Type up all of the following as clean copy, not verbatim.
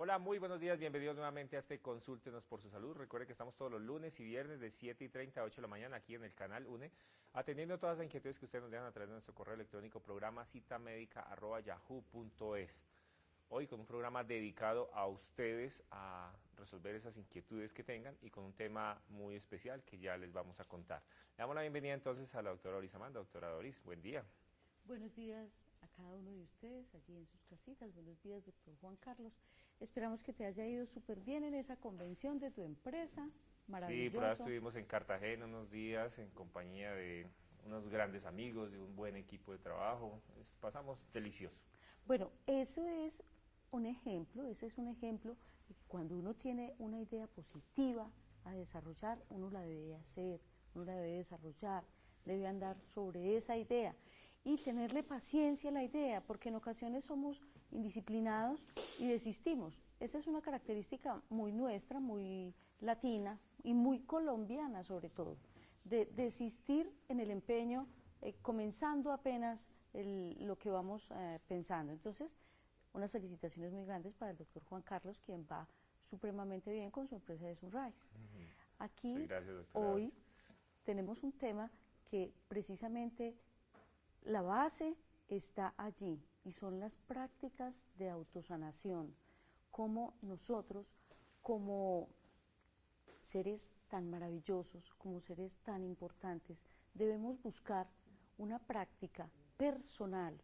Hola, muy buenos días, bienvenidos nuevamente a este Consúltenos por su Salud. Recuerde que estamos todos los lunes y viernes de 7:30 a 8 de la mañana aquí en el canal UNE, atendiendo todas las inquietudes que ustedes nos dejan a través de nuestro correo electrónico programa citamédica@yahoo.es. Hoy con un programa dedicado a ustedes a resolver esas inquietudes que tengan y con un tema muy especial que ya les vamos a contar. Le damos la bienvenida entonces a la doctora Doris Amanda. Doctora Doris, buen día. Buenos días a cada uno de ustedes allí en sus casitas. Buenos días, doctor Juan Carlos. Esperamos que te haya ido súper bien en esa convención de tu empresa. Sí, por ahí Maravilloso. estuvimos en Cartagena unos días en compañía de unos grandes amigos, de un buen equipo de trabajo. Pasamos delicioso. Bueno, eso es un ejemplo, ese es un ejemplo de que cuando uno tiene una idea positiva a desarrollar, uno la debe hacer, uno la debe desarrollar, debe andar sobre esa idea y tenerle paciencia a la idea, porque en ocasiones somos indisciplinados y desistimos. Esa es una característica muy nuestra, muy latina y muy colombiana sobre todo, de desistir en el empeño, comenzando apenas lo que vamos pensando. Entonces, unas felicitaciones muy grandes para el doctor Juan Carlos, quien va supremamente bien con su empresa de Sunrise. Sí, Aquí, gracias, doctora hoy, Doris. tenemos un tema que precisamente la base está allí y son las prácticas de autosanación, como nosotros, como seres tan maravillosos, como seres tan importantes, debemos buscar una práctica personal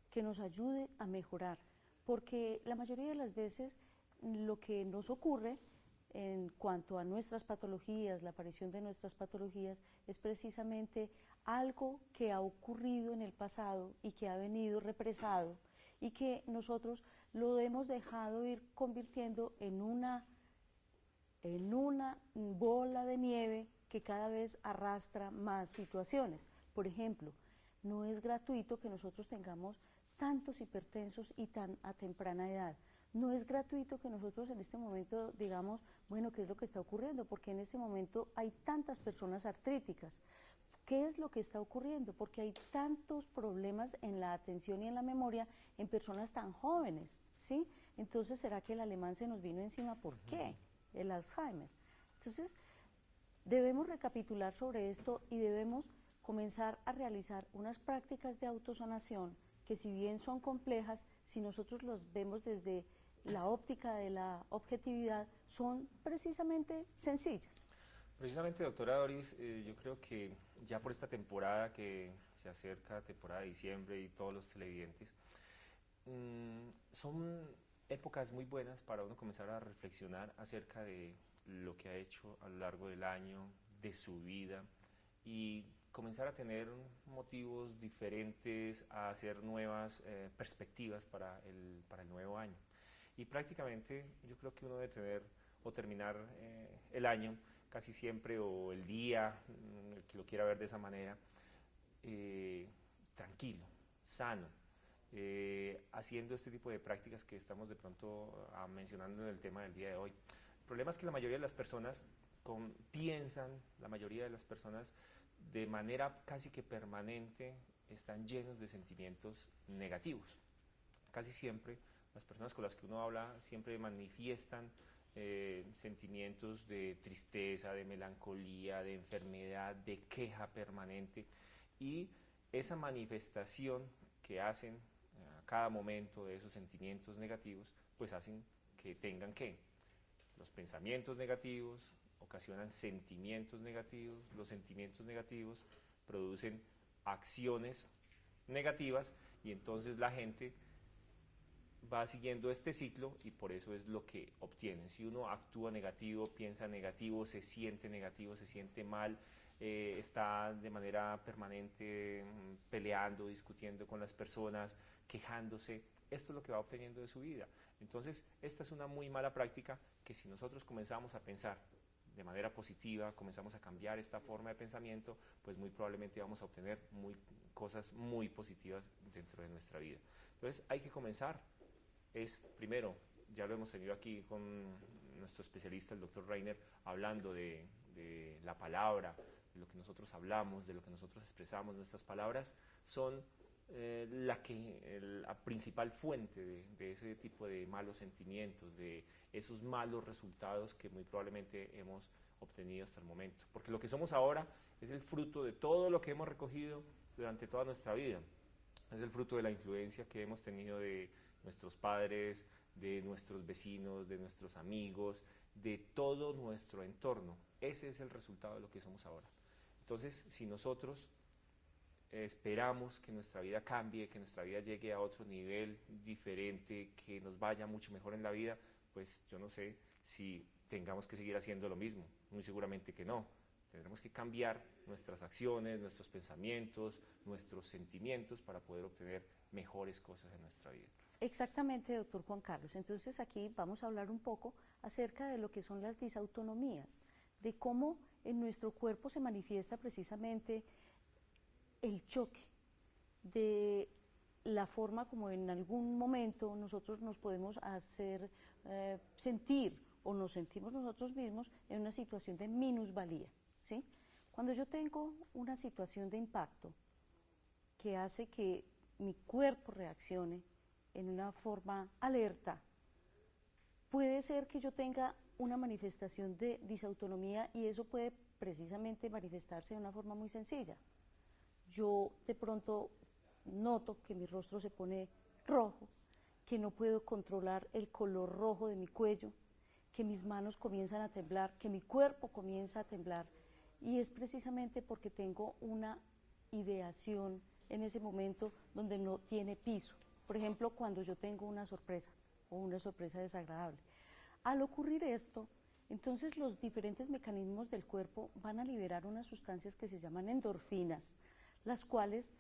que nos ayude a mejorar, porque la mayoría de las veces lo que nos ocurre en cuanto a nuestras patologías, la aparición de nuestras patologías, es precisamente algo que ha ocurrido en el pasado y que ha venido represado y que nosotros lo hemos dejado ir convirtiendo en una bola de nieve que cada vez arrastra más situaciones. Por ejemplo, no es gratuito que nosotros tengamos tantos hipertensos y tan a temprana edad. No es gratuito que nosotros en este momento digamos, bueno, ¿qué es lo que está ocurriendo? Porque en este momento hay tantas personas artríticas. ¿Qué es lo que está ocurriendo? Porque hay tantos problemas en la atención y en la memoria en personas tan jóvenes, ¿sí? Entonces, ¿será que el alemán se nos vino encima? ¿Por qué? El Alzheimer. Entonces, debemos recapitular sobre esto y debemos comenzar a realizar unas prácticas de autosanación que, si bien son complejas, si nosotros los vemos desde la óptica de la objetividad, son precisamente sencillas. Precisamente, doctora Doris, yo creo que ya por esta temporada que se acerca, temporada de diciembre y todos los televidentes, son épocas muy buenas para uno comenzar a reflexionar acerca de lo que ha hecho a lo largo del año, de su vida y comenzar a tener motivos diferentes, a hacer nuevas perspectivas para el nuevo año. Y prácticamente yo creo que uno debe tener o terminar el año casi siempre o el día, el que lo quiera ver de esa manera, tranquilo, sano, haciendo este tipo de prácticas que estamos de pronto mencionando en el tema del día de hoy. El problema es que la mayoría de las personas piensan, la mayoría de las personas de manera casi que permanente están llenos de sentimientos negativos. Casi siempre las personas con las que uno habla siempre manifiestan sentimientos de tristeza, de melancolía, de enfermedad, de queja permanente y esa manifestación que hacen a cada momento de esos sentimientos negativos, pues hacen que tengan que los pensamientos negativos ocasionan sentimientos negativos, los sentimientos negativos producen acciones negativas y entonces la gente va siguiendo este ciclo y por eso es lo que obtienen. Si uno actúa negativo, piensa negativo, se siente mal, está de manera permanente peleando, discutiendo con las personas, quejándose, esto es lo que va obteniendo de su vida. Entonces, esta es una muy mala práctica que si nosotros comenzamos a pensar de manera positiva, comenzamos a cambiar esta forma de pensamiento, pues muy probablemente vamos a obtener cosas muy positivas dentro de nuestra vida. Entonces hay que comenzar es, primero, ya lo hemos tenido aquí con nuestro especialista, el doctor Reiner, hablando de la palabra, de lo que nosotros hablamos, de lo que nosotros expresamos. Nuestras palabras son la principal fuente de ese tipo de malos sentimientos, de esos malos resultados que muy probablemente hemos obtenido hasta el momento. Porque lo que somos ahora es el fruto de todo lo que hemos recogido durante toda nuestra vida. Es el fruto de la influencia que hemos tenido de nuestros padres, de nuestros vecinos, de nuestros amigos, de todo nuestro entorno. Ese es el resultado de lo que somos ahora. Entonces, si nosotros esperamos que nuestra vida cambie, que nuestra vida llegue a otro nivel diferente, que nos vaya mucho mejor en la vida, pues yo no sé si tengamos que seguir haciendo lo mismo. Muy seguramente que no. Tendremos que cambiar nuestras acciones, nuestros pensamientos, nuestros sentimientos para poder obtener mejores cosas en nuestra vida. Exactamente, doctor Juan Carlos. Entonces aquí vamos a hablar un poco acerca de lo que son las disautonomías, de cómo en nuestro cuerpo se manifiesta precisamente el choque, de la forma como en algún momento nosotros nos podemos hacer sentir o nos sentimos nosotros mismos en una situación de minusvalía, ¿sí? Cuando yo tengo una situación de impacto que hace que mi cuerpo reaccione en una forma alerta, puede ser que yo tenga una manifestación de disautonomía y eso puede precisamente manifestarse de una forma muy sencilla. Yo de pronto noto que mi rostro se pone rojo, que no puedo controlar el color rojo de mi cuello, que mis manos comienzan a temblar, que mi cuerpo comienza a temblar, y es precisamente porque tengo una ideación en ese momento donde no tiene piso. Por ejemplo, cuando yo tengo una sorpresa o una sorpresa desagradable. Al ocurrir esto, entonces los diferentes mecanismos del cuerpo van a liberar unas sustancias que se llaman endorfinas, las cuales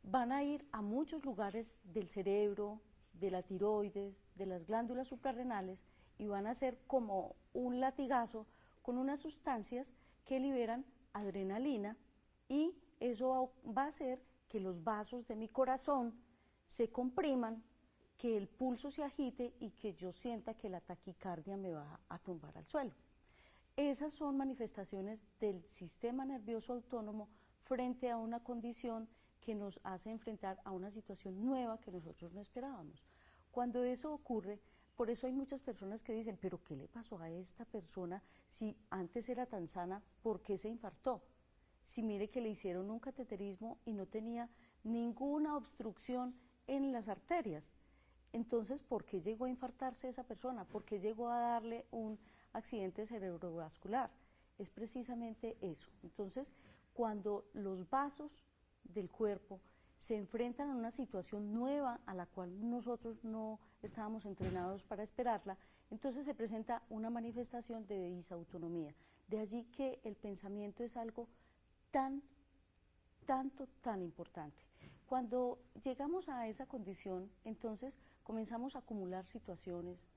van a ir a muchos lugares del cerebro, de la tiroides, de las glándulas suprarrenales, y van a ser como un latigazo con unas sustancias que liberan adrenalina, y eso va a hacer que los vasos de mi corazón se compriman, que el pulso se agite y que yo sienta que la taquicardia me va a tumbar al suelo. Esas son manifestaciones del sistema nervioso autónomo frente a una condición que nos hace enfrentar a una situación nueva que nosotros no esperábamos. Cuando eso ocurre, por eso hay muchas personas que dicen, pero ¿qué le pasó a esta persona si antes era tan sana? ¿Por qué se infartó? Si mire que le hicieron un cateterismo y no tenía ninguna obstrucción en las arterias. Entonces, ¿por qué llegó a infartarse esa persona? ¿Por qué llegó a darle un accidente cerebrovascular? Es precisamente eso. Entonces, cuando los vasos del cuerpo se enfrentan a una situación nueva a la cual nosotros no estábamos entrenados para esperarla, entonces se presenta una manifestación de disautonomía. De allí que el pensamiento es algo tan importante. Cuando llegamos a esa condición, entonces comenzamos a acumular situaciones,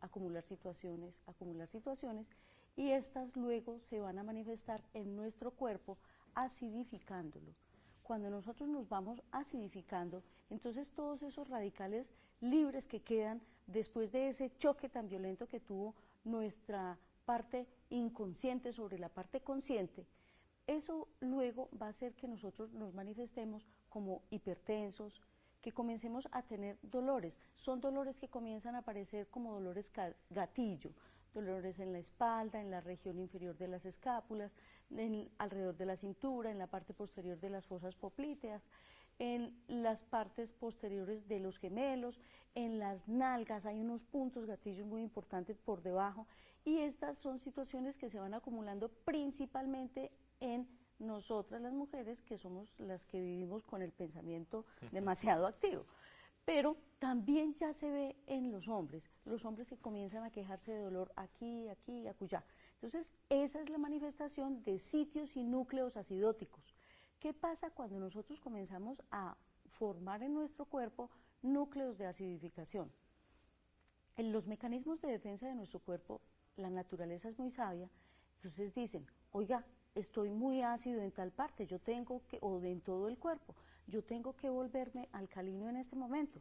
y estas luego se van a manifestar en nuestro cuerpo acidificándolo. Cuando nosotros nos vamos acidificando, entonces todos esos radicales libres que quedan después de ese choque tan violento que tuvo nuestra parte inconsciente sobre la parte consciente, eso luego va a hacer que nosotros nos manifestemos como hipertensos, que comencemos a tener dolores. Son dolores que comienzan a aparecer como dolores gatillo, dolores en la espalda, en la región inferior de las escápulas, alrededor de la cintura, en la parte posterior de las fosas poplíteas, en las partes posteriores de los gemelos, en las nalgas, hay unos puntos gatillos muy importantes por debajo, y estas son situaciones que se van acumulando principalmente en nosotras las mujeres, que somos las que vivimos con el pensamiento demasiado activo. Pero también ya se ve en los hombres que comienzan a quejarse de dolor aquí, acullá. Entonces, esa es la manifestación de sitios y núcleos acidóticos. ¿Qué pasa cuando nosotros comenzamos a formar en nuestro cuerpo núcleos de acidificación? En los mecanismos de defensa de nuestro cuerpo, la naturaleza es muy sabia, entonces dicen, oiga, estoy muy ácido en tal parte, yo tengo que, o en todo el cuerpo, yo tengo que volverme alcalino en este momento.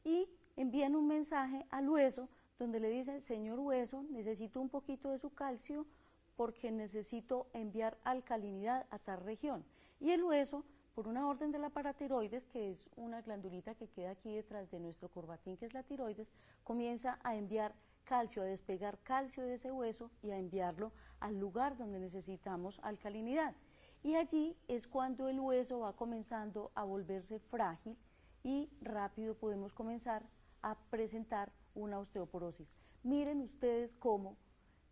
Y envían un mensaje al hueso donde le dicen, señor hueso, necesito un poquito de su calcio porque necesito enviar alcalinidad a tal región. Y el hueso por una orden de la paratiroides, que es una glandulita que queda aquí detrás de nuestro corbatín, que es la tiroides, comienza a enviar calcio, a despegar calcio de ese hueso y a enviarlo al lugar donde necesitamos alcalinidad. Y allí es cuando el hueso va comenzando a volverse frágil y rápido podemos comenzar a presentar una osteoporosis. Miren ustedes cómo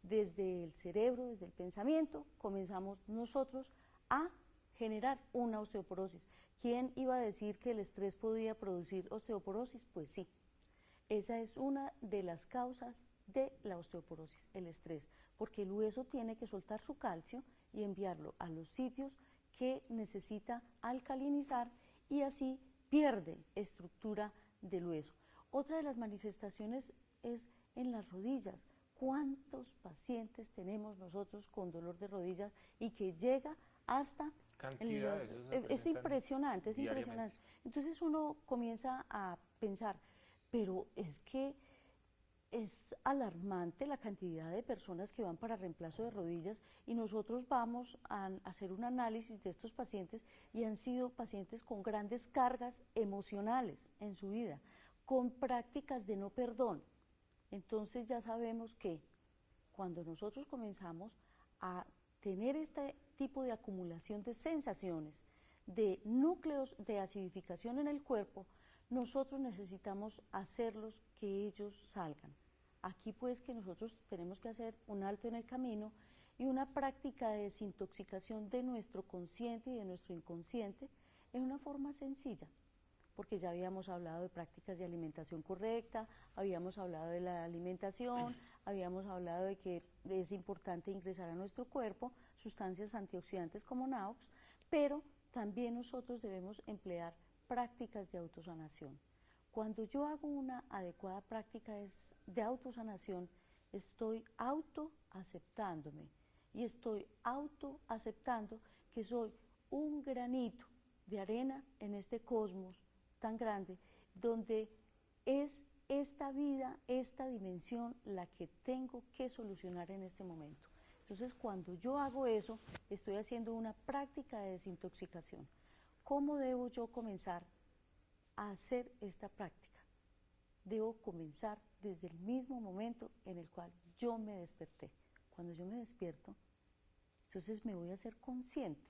desde el cerebro, desde el pensamiento, comenzamos nosotros a generar una osteoporosis. ¿Quién iba a decir que el estrés podía producir osteoporosis? Pues sí, esa es una de las causas de la osteoporosis, el estrés, porque el hueso tiene que soltar su calcio y enviarlo a los sitios que necesita alcalinizar y así pierde estructura del hueso. Otra de las manifestaciones es en las rodillas. ¿Cuántos pacientes tenemos nosotros con dolor de rodillas y que llega hasta... Es impresionante, es impresionante. Entonces uno comienza a pensar, pero es que es alarmante la cantidad de personas que van para reemplazo de rodillas y nosotros vamos a hacer un análisis de estos pacientes y han sido pacientes con grandes cargas emocionales en su vida, con prácticas de no perdón. Entonces ya sabemos que cuando nosotros comenzamos a tener este tipo de acumulación de sensaciones, de núcleos de acidificación en el cuerpo, nosotros necesitamos hacerlos que ellos salgan. Aquí pues que nosotros tenemos que hacer un alto en el camino y una práctica de desintoxicación de nuestro consciente y de nuestro inconsciente en una forma sencilla, porque ya habíamos hablado de prácticas de alimentación correcta, habíamos hablado de la alimentación, habíamos hablado de que es importante ingresar a nuestro cuerpo sustancias antioxidantes como NAOX, pero también nosotros debemos emplear prácticas de autosanación. Cuando yo hago una adecuada práctica de autosanación, estoy autoaceptándome y estoy autoaceptando que soy un granito de arena en este cosmos tan grande, donde es esta vida, esta dimensión la que tengo que solucionar en este momento. Entonces, cuando yo hago eso, estoy haciendo una práctica de desintoxicación. ¿Cómo debo yo comenzar a hacer esta práctica? Debo comenzar desde el mismo momento en el cual yo me desperté. Cuando yo me despierto, entonces me voy a ser consciente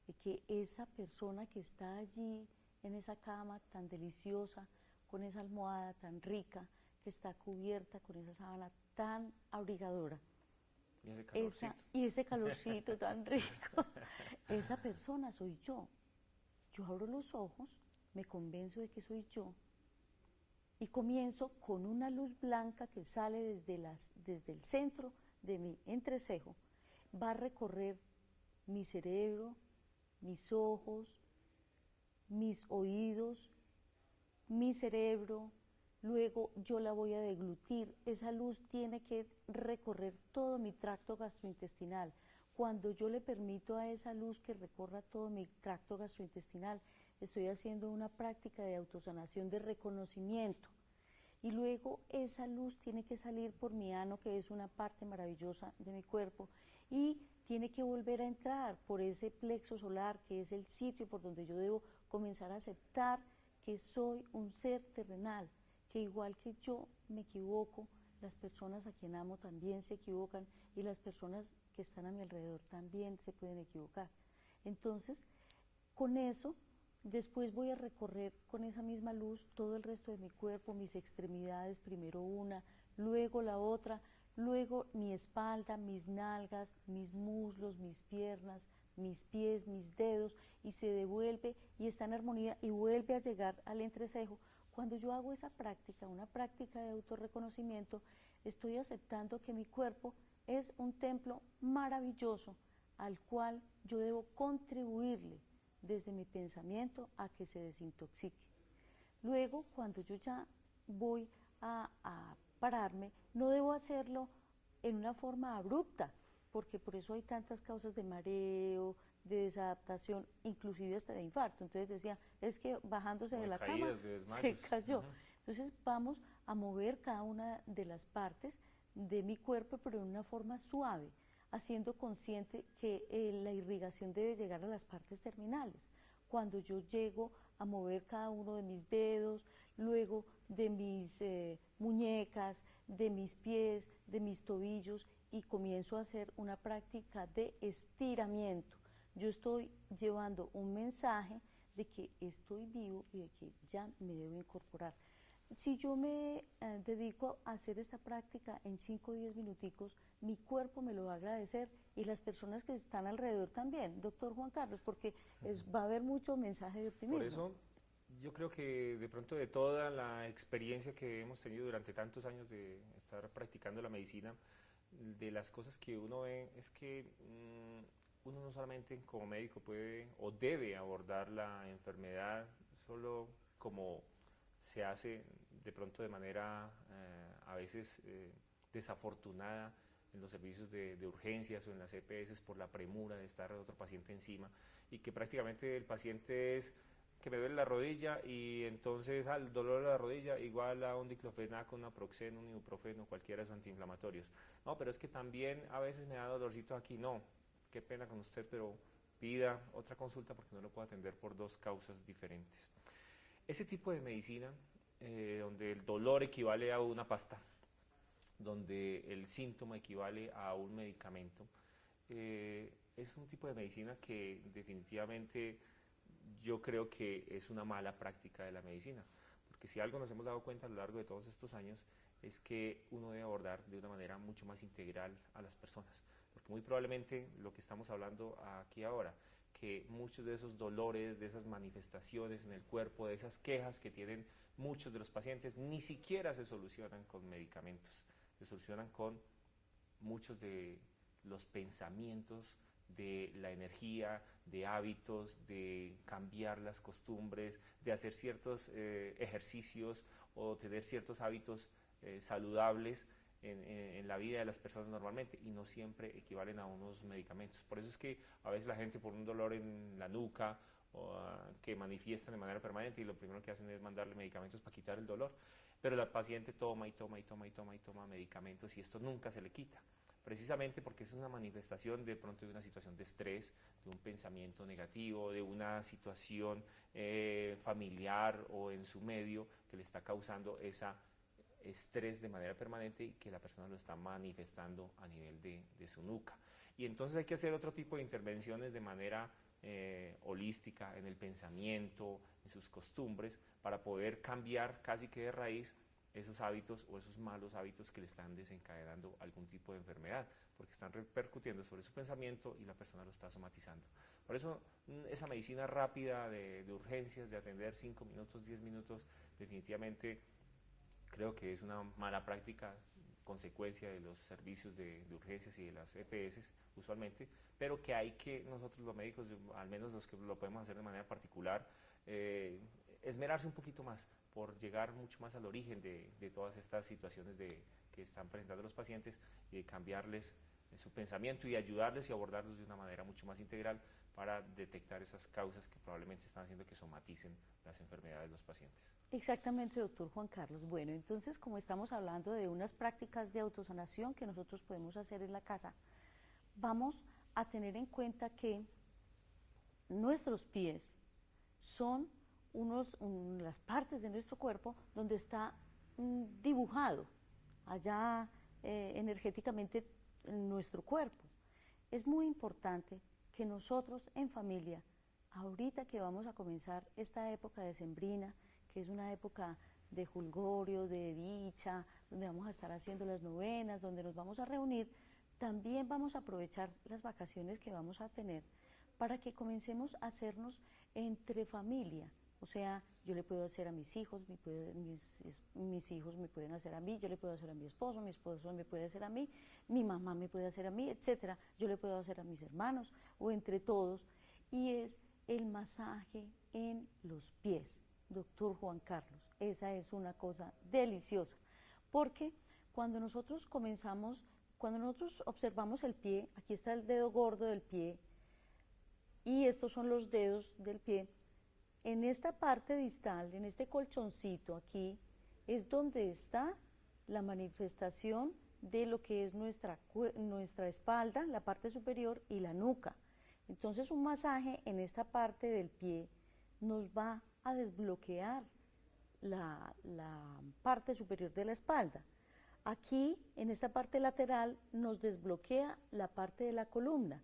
de que esa persona que está allí en esa cama tan deliciosa, con esa almohada tan rica, que está cubierta con esa sábana tan abrigadora, y ese calorcito tan rico, esa persona soy yo. Yo abro los ojos, me convenzo de que soy yo y comienzo con una luz blanca que sale desde el centro de mi entrecejo, va a recorrer mi cerebro, mis ojos, mis oídos, mi cerebro, luego yo la voy a deglutir. Esa luz tiene que recorrer todo mi tracto gastrointestinal. Cuando yo le permito a esa luz que recorra todo mi tracto gastrointestinal, estoy haciendo una práctica de autosanación, de reconocimiento. Y luego esa luz tiene que salir por mi ano, que es una parte maravillosa de mi cuerpo, y tiene que volver a entrar por ese plexo solar, que es el sitio por donde yo debo comenzar a aceptar que soy un ser terrenal, que igual que yo me equivoco, las personas a quien amo también se equivocan y las personas que están a mi alrededor también se pueden equivocar. Entonces, con eso, después voy a recorrer con esa misma luz todo el resto de mi cuerpo, mis extremidades, primero una, luego la otra, luego mi espalda, mis nalgas, mis muslos, mis piernas, mis pies, mis dedos, y se devuelve y está en armonía y vuelve a llegar al entrecejo. Cuando yo hago esa práctica, una práctica de autorreconocimiento, estoy aceptando que mi cuerpo es un templo maravilloso al cual yo debo contribuirle desde mi pensamiento a que se desintoxique. Luego, cuando yo ya voy a pararme, no debo hacerlo en una forma abrupta, porque por eso hay tantas causas de mareo, de desadaptación, inclusive hasta de infarto. Entonces decía, es que bajándose de la cama se cayó. Entonces vamos a mover cada una de las partes de mi cuerpo, pero en una forma suave, haciendo consciente que la irrigación debe llegar a las partes terminales. cuando yo llego a mover cada uno de mis dedos, luego de mis muñecas, de mis pies, de mis tobillos, y comienzo a hacer una práctica de estiramiento. Yo estoy llevando un mensaje de que estoy vivo y de que ya me debo incorporar. Si yo me dedico a hacer esta práctica en 5 o 10 minuticos, mi cuerpo me lo va a agradecer y las personas que están alrededor también, doctor Juan Carlos, porque va a haber mucho mensaje de optimismo. Por eso yo creo que de pronto de toda la experiencia que hemos tenido durante tantos años de estar practicando la medicina, de las cosas que uno ve es que uno no solamente como médico puede o debe abordar la enfermedad solo como se hace de pronto de manera a veces desafortunada en los servicios de urgencias o en las EPS por la premura de estar otro paciente encima, y que prácticamente el paciente es que me duele la rodilla y entonces al dolor de la rodilla igual a un diclofenaco, un naproxeno, un ibuprofeno, cualquiera de esos antiinflamatorios. No, pero es que también a veces me da dolorcito aquí. No, qué pena con usted, pero pida otra consulta porque no lo puedo atender por 2 causas diferentes. Ese tipo de medicina, donde el dolor equivale a una pasta, donde el síntoma equivale a un medicamento, es un tipo de medicina que definitivamente yo creo que es una mala práctica de la medicina, porque si algo nos hemos dado cuenta a lo largo de todos estos años es que uno debe abordar de una manera mucho más integral a las personas, porque muy probablemente lo que estamos hablando aquí ahora, que muchos de esos dolores, de esas manifestaciones en el cuerpo, de esas quejas que tienen muchos de los pacientes, ni siquiera se solucionan con medicamentos, se solucionan con muchos de los pensamientos, de la energía, de hábitos, de cambiar las costumbres, de hacer ciertos ejercicios o tener ciertos hábitos saludables en la vida de las personas normalmente, y no siempre equivalen a unos medicamentos. Por eso es que a veces la gente por un dolor en la nuca o que manifiestan de manera permanente y lo primero que hacen es mandarle medicamentos para quitar el dolor, pero la paciente toma y toma y toma y toma y toma medicamentos y esto nunca se le quita, precisamente porque es una manifestación de pronto de una situación de estrés, de un pensamiento negativo, de una situación familiar o en su medio que le está causando ese estrés de manera permanente y que la persona lo está manifestando a nivel de su nuca. Y entonces hay que hacer otro tipo de intervenciones de manera holística en el pensamiento, en sus costumbres, para poder cambiar casi que de raíz esos hábitos o esos malos hábitos que le están desencadenando algún tipo de enfermedad, porque están repercutiendo sobre su pensamiento y la persona lo está somatizando. Por eso esa medicina rápida de urgencias, de atender 5 minutos, 10 minutos, definitivamente creo que es una mala práctica, consecuencia de los servicios de urgencias y de las EPS usualmente, pero que hay que nosotros los médicos, al menos los que lo podemos hacer de manera particular, esmerarse un poquito más por llegar mucho más al origen de todas estas situaciones que están presentando los pacientes y de cambiarles su pensamiento y ayudarles y abordarlos de una manera mucho más integral para detectar esas causas que probablemente están haciendo que somaticen las enfermedades de los pacientes. Exactamente, doctor Juan Carlos. Bueno, entonces, como estamos hablando de unas prácticas de autosanación que nosotros podemos hacer en la casa, vamos a tener en cuenta que nuestros pies son las partes de nuestro cuerpo donde está dibujado allá energéticamente en nuestro cuerpo. Es muy importante que nosotros en familia, ahorita que vamos a comenzar esta época decembrina, que es una época de jolgorio, de dicha, donde vamos a estar haciendo las novenas, donde nos vamos a reunir, también vamos a aprovechar las vacaciones que vamos a tener para que comencemos a hacernos entre familia. O sea, yo le puedo hacer a mis hijos, mis hijos me pueden hacer a mí, yo le puedo hacer a mi esposo me puede hacer a mí, mi mamá me puede hacer a mí, etcétera. Yo le puedo hacer a mis hermanos o entre todos. Y es el masaje en los pies, doctor Juan Carlos. Esa es una cosa deliciosa, porque cuando nosotros observamos el pie, aquí está el dedo gordo del pie y estos son los dedos del pie. En esta parte distal, en este colchoncito aquí, es donde está la manifestación de lo que es nuestra espalda, la parte superior y la nuca. Entonces un masaje en esta parte del pie nos va a desbloquear la parte superior de la espalda. Aquí, en esta parte lateral, nos desbloquea la parte de la columna.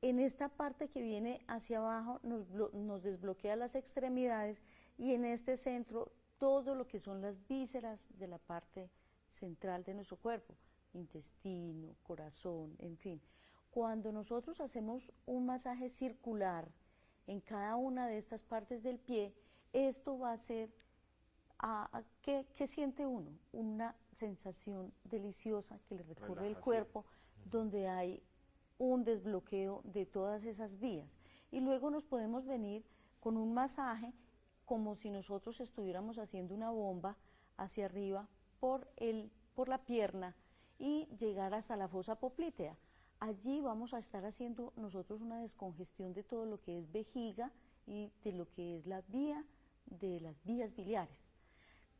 En esta parte que viene hacia abajo nos desbloquea las extremidades y en este centro todo lo que son las vísceras de la parte central de nuestro cuerpo, intestino, corazón, en fin. Cuando nosotros hacemos un masaje circular en cada una de estas partes del pie, esto va a hacer ¿qué siente uno? Una sensación deliciosa que le recorre el cuerpo, donde hay un desbloqueo de todas esas vías. Y luego nos podemos venir con un masaje como si nosotros estuviéramos haciendo una bomba hacia arriba por la pierna y llegar hasta la fosa poplitea. Allí vamos a estar haciendo nosotros una descongestión de todo lo que es vejiga y de lo que es la vía de las vías biliares.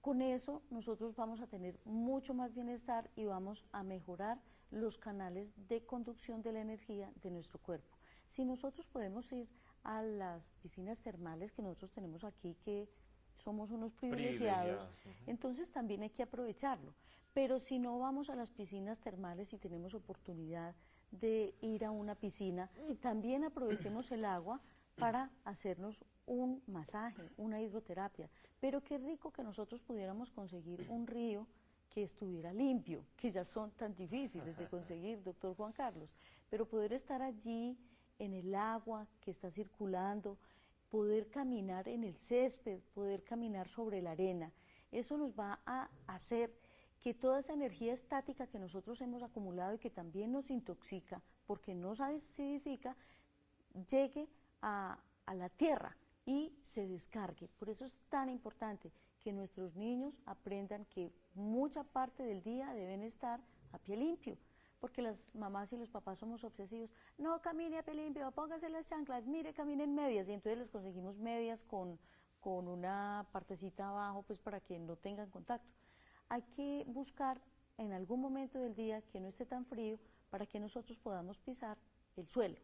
Con eso nosotros vamos a tener mucho más bienestar y vamos a mejorar los canales de conducción de la energía de nuestro cuerpo. Si nosotros podemos ir a las piscinas termales que nosotros tenemos aquí, que somos unos privilegiados, entonces también hay que aprovecharlo. Pero si no vamos a las piscinas termales y tenemos oportunidad de ir a una piscina, también aprovechemos el agua para hacernos un masaje, una hidroterapia. Pero qué rico que nosotros pudiéramos conseguir un río que estuviera limpio, que ya son tan difíciles de conseguir, doctor Juan Carlos, pero poder estar allí en el agua que está circulando, poder caminar en el césped, poder caminar sobre la arena, eso nos va a hacer que toda esa energía estática que nosotros hemos acumulado y que también nos intoxica, porque nos acidifica, llegue a la tierra y se descargue. Por eso es tan importante que nuestros niños aprendan que mucha parte del día deben estar a pie limpio, porque las mamás y los papás somos obsesivos. No camine a pie limpio, póngase las chanclas, mire, camine en medias, y entonces les conseguimos medias con una partecita abajo, pues para que no tengan contacto. Hay que buscar en algún momento del día que no esté tan frío para que nosotros podamos pisar el suelo,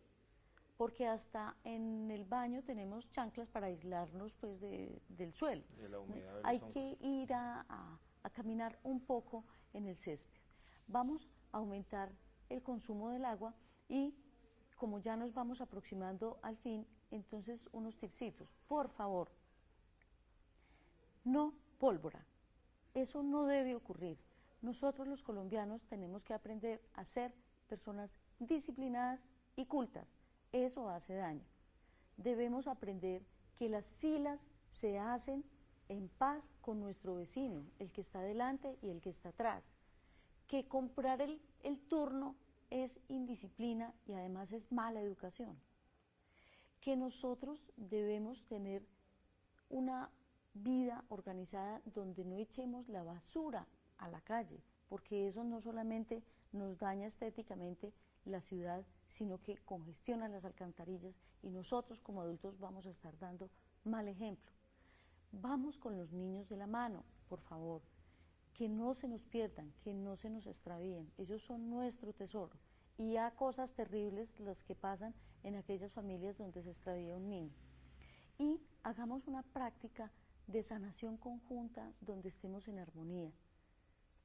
porque hasta en el baño tenemos chanclas para aislarnos pues del suelo. De la humedad de Hay los que ir a caminar un poco en el césped. Vamos a aumentar el consumo del agua y como ya nos vamos aproximando al fin, entonces unos tipsitos. Por favor, no pólvora. Eso no debe ocurrir. Nosotros los colombianos tenemos que aprender a ser personas disciplinadas y cultas. Eso hace daño. Debemos aprender que las filas se hacen en paz con nuestro vecino, el que está delante y el que está atrás. Que comprar el turno es indisciplina y además es mala educación. Que nosotros debemos tener una vida organizada donde no echemos la basura a la calle, porque eso no solamente nos daña estéticamente la ciudad, sino que congestiona las alcantarillas y nosotros como adultos vamos a estar dando mal ejemplo. Vamos con los niños de la mano, por favor, que no se nos pierdan, que no se nos extravíen, ellos son nuestro tesoro. Y hay cosas terribles las que pasan en aquellas familias donde se extravía un niño. Y hagamos una práctica de sanación conjunta donde estemos en armonía.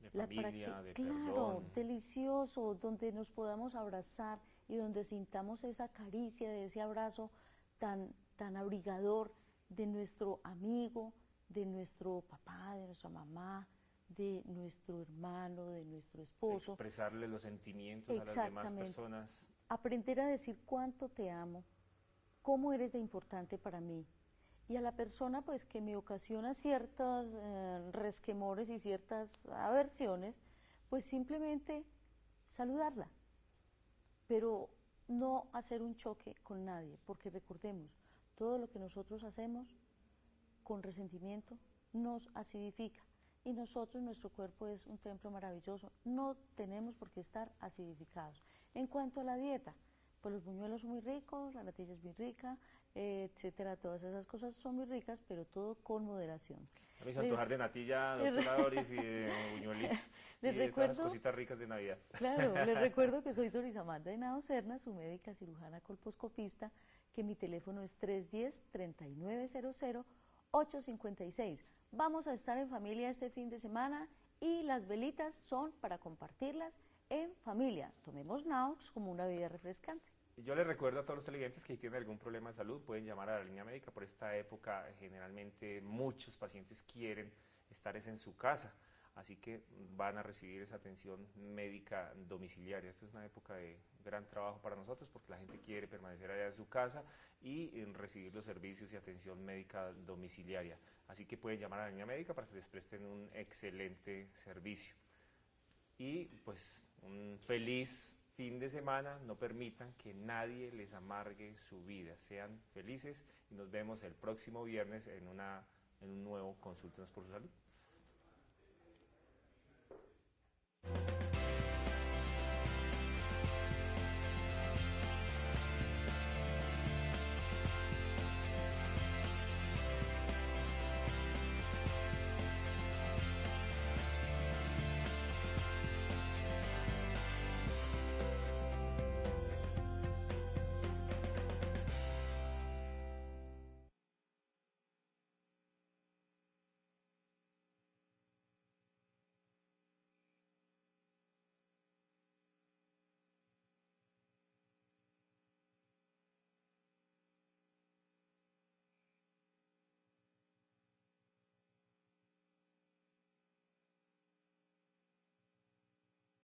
De familia, de claro, perdón. delicioso, donde nos podamos abrazar y donde sintamos esa caricia, de ese abrazo tan abrigador de nuestro amigo, de nuestro papá, de nuestra mamá, de nuestro hermano, de nuestro esposo. Expresarle los sentimientos a las demás personas. Aprender a decir cuánto te amo, cómo eres de importante para mí. Y a la persona pues que me ocasiona ciertos resquemores y ciertas aversiones, pues simplemente saludarla, pero no hacer un choque con nadie, porque recordemos, todo lo que nosotros hacemos con resentimiento nos acidifica. Y nosotros, nuestro cuerpo es un templo maravilloso, no tenemos por qué estar acidificados. En cuanto a la dieta, pues los buñuelos son muy ricos, la natilla es muy rica, etcétera, todas esas cosas son muy ricas, pero todo con moderación. A mí se antojar de natilla, doctora Doris, y de buñuelitos, y de esas cositas ricas de Navidad. Claro, les recuerdo que soy Doris Amanda Henao Serna, su médica cirujana colposcopista, que mi teléfono es 310-3900-856. Vamos a estar en familia este fin de semana y las velitas son para compartirlas en familia. Tomemos Naux como una bebida refrescante. Yo les recuerdo a todos los televidentes que si tienen algún problema de salud pueden llamar a la línea médica. Por esta época generalmente muchos pacientes quieren estar en su casa, así que van a recibir esa atención médica domiciliaria. Esta es una época de gran trabajo para nosotros porque la gente quiere permanecer allá en su casa y recibir los servicios y atención médica domiciliaria. Así que pueden llamar a la línea médica para que les presten un excelente servicio. Y pues un feliz fin de semana, no permitan que nadie les amargue su vida, sean felices y nos vemos el próximo viernes en un nuevo Consúltenos por su Salud.